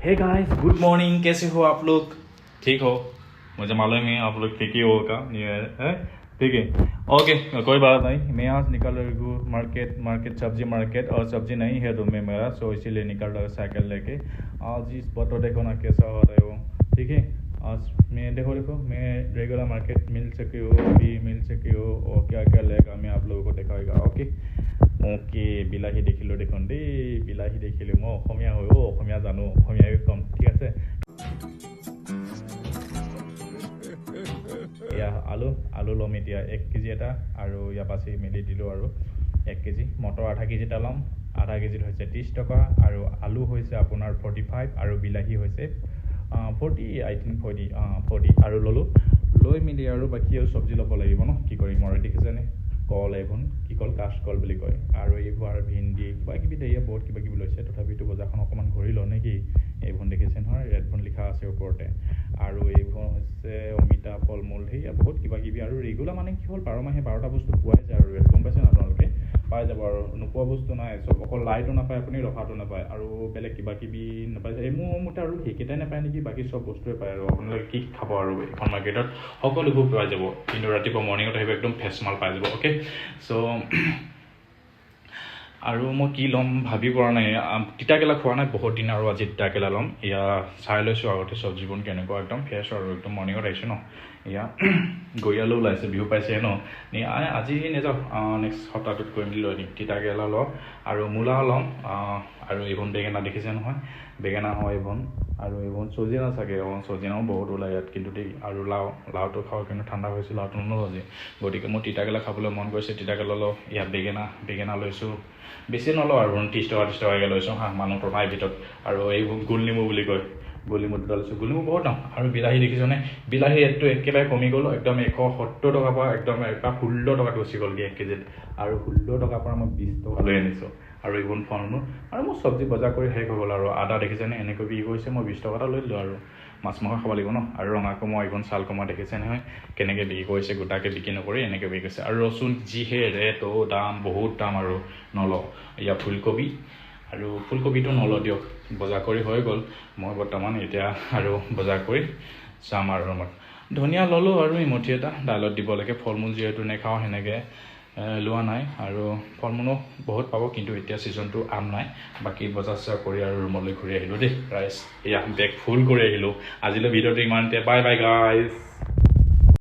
Hey guys good morning, कैसे हो आप लोग? ठीक हो? मुझे मालूम है आप लोग ठीक ही होगा, न्यू ईयर है, ठीक है, ओके, कोई बात नहीं। मैं आज निकल रही हूँ मार्केट सब्जी मार्केट, और सब्जी नहीं है रूम में मेरा, सो इसीलिए निकल रहा हूँ साइकिल लेके। आज इस फोटो देखो ना कैसा हो रहा है वो, ठीक है। आज मैं देखो मैं रेगुलर मार्केट मिल सकी हो, अभी मिल सकी हो, और क्या क्या लेगा मैं आप लोगों को दिखाएगा। ओके ओके, বিলাহী দেখিলোঁ দেখোন দেই, বিলাহী দেখিলোঁ। মই অসমীয়া হৈ অসমীয়া জানো, অসমীয়াই ক'ম, ঠিক আছে। এয়া আলু ল'ম এতিয়া 1 কেজি এটা, আৰু ইয়াৰ পাছি মেলি দিলোঁ আৰু 1 কেজি। মটৰ আধা কেজি এটা ল'ম, আধা কেজিত হৈছে 30 টকা, আৰু আলু হৈছে আপোনাৰ 45, আৰু বিলাহী হৈছে 40, আই থিংক 40 আৰু ল'লোঁ। লৈ মেলি আৰু বাকী আৰু চব্জি ল'ব লাগিব ন, কি কৰিম আৰু দেখিছেনে, কল এইখন কি কল, কাচকল বুলি কয়, আৰু এইবোৰ ভিন্দি কিবা কিবি দিয়ে, বহুত কিবা কিবি লৈছে। তথাপিতো বজাৰখন অকণমান ঘূৰি লওঁ নেকি। এইখন দেখিছে নহয়, ৰেডখন লিখা আছে ওপৰতে, আৰু এইখন হৈছে অমিতা, ফল মূল, সেয়া বহুত কিবা কিবি। আৰু ৰেগুলাৰ মানে কি হ'ল, 12 মাহে 12টা বস্তু পোৱাই যায় আৰু ৰেট, গম পাইছে না আপোনালোকে, পাই যাব আৰু নোপোৱা বস্তু নাই চব। অকল লাইটো নাপায় আপুনি, ৰখাটো নাপায়, আৰু বেলেগ কিবা কিবি নাপায়। মোৰ মতে আৰু সেইকেইটাই নাপায় নেকি, বাকী চব বস্তুৱে পায়। আৰু আপোনালোকে কি খাব আৰু এইখন মাৰ্কেটত সকলোবোৰ পোৱা যাব, কিন্তু ৰাতিপুৱা মৰ্ণিঙত আহিব একদম ফ্ৰেছ মাল পাই যাব। অ'কে, চ' আৰু মই কি ল'ম ভাবি পৰা নাই। তিতাকেলা খোৱা নাই বহুত দিন, আৰু আজি তিতাকেলা ল'ম। এয়া চাই লৈছোঁ আগতে চব্জিবোৰ কেনেকুৱা, একদম ফ্ৰেছ আৰু একদম মৰ্ণিঙত আহিছোঁ ন। এয়া গৰিয়ালো ওলাইছে, বিহু পাইছে ন। আজি নাযাওঁ, নেক্সট সপ্তাহটোত কৰিম বুলি লৈ দিম। তিতাকেৰেলা লওঁ, আৰু মূলাও ল'ম, আৰু এইখন বেঙেনা দেখিছে নহয়, বেঙেনা হয় এইখন, আৰু এইখন চজিনা চাগে, চজিনাও বহুত ওলায় ইয়াত কিন্তু দেই। আৰু লাওটো খাওঁ, কিন্তু ঠাণ্ডা হৈছে, লাওটো নলওঁ আজি। গতিকে মোৰ তিতাকেলা খাবলৈ মন গৈছে, তিতাকেলা লওঁ। ইয়াত বেঙেনা লৈছোঁ, বেছি নলওঁ আৰু 30 টকাকৈ লৈছোঁ হা, মানুহটো নাই ভিতৰত। আৰু এইবোৰ গোল নেমু বুলি কয়, গোল নেমু দুটা লৈছোঁ, গোল নেমু বহুত দাম। আৰু বিলাহী দেখিছনে, বিলাহী ৰেটটো একেবাৰে কমি গ'ল, একদম 170 টকাৰ পৰা একদম 16 টকাত গুচি গ'লগৈ 1 কেজিত। আৰু 16 টকাৰ পৰা মই 20 টকা লৈ আনিছোঁ। আৰু এইবোৰ ফল মূল, আৰু মোৰ চব্জি বজাৰ কৰি শেষ হৈ গ'ল। আৰু আদা দেখিছেনে এনেকৈ বিক্ৰী কৰিছে, মই 20 টকা এটা লৈ দিলোঁ। আৰু মাছ মাংস খাব লাগিব ন। আৰু ৰঙা কোমৰা, এইখন চাল কোমৰা দেখিছে নহয় কেনেকৈ বিক্ৰী কৰিছে, গোটাকৈ বিক্ৰী নকৰি এনেকৈ বিক্ৰী কৰিছে। আৰু ৰচুন যিহে ৰেট, দাম বহুত দাম, আৰু নলওঁ। ইয়াৰ ফুলকবি, আৰু ফুলকবিটো নলওঁ দিয়ক, বজাৰ কৰি হৈ গ'ল। মই বৰ্তমান এতিয়া আৰু বজাৰ কৰি যাম আৰু ৰুমত। ধনিয়া ল'লোঁ, আৰু এমুঠি এটা দাইলত দিব লাগে। ফল মূল যিহেতু নেখাওঁ, সেনেকৈ লোৱা নাই। আৰু ফল মূলো বহুত পাব, কিন্তু এতিয়া ছিজনটো আম নাই। বাকী বজাৰ চজাৰ কৰি আৰু ৰুমলৈ ঘূৰি আহিলোঁ দেই। ৰাইজ এয়া বেগ ফুল কৰি আহিলোঁ। আজিলৈ ভিডিঅ'টো ইমানতে, বাই বাই গাইজ।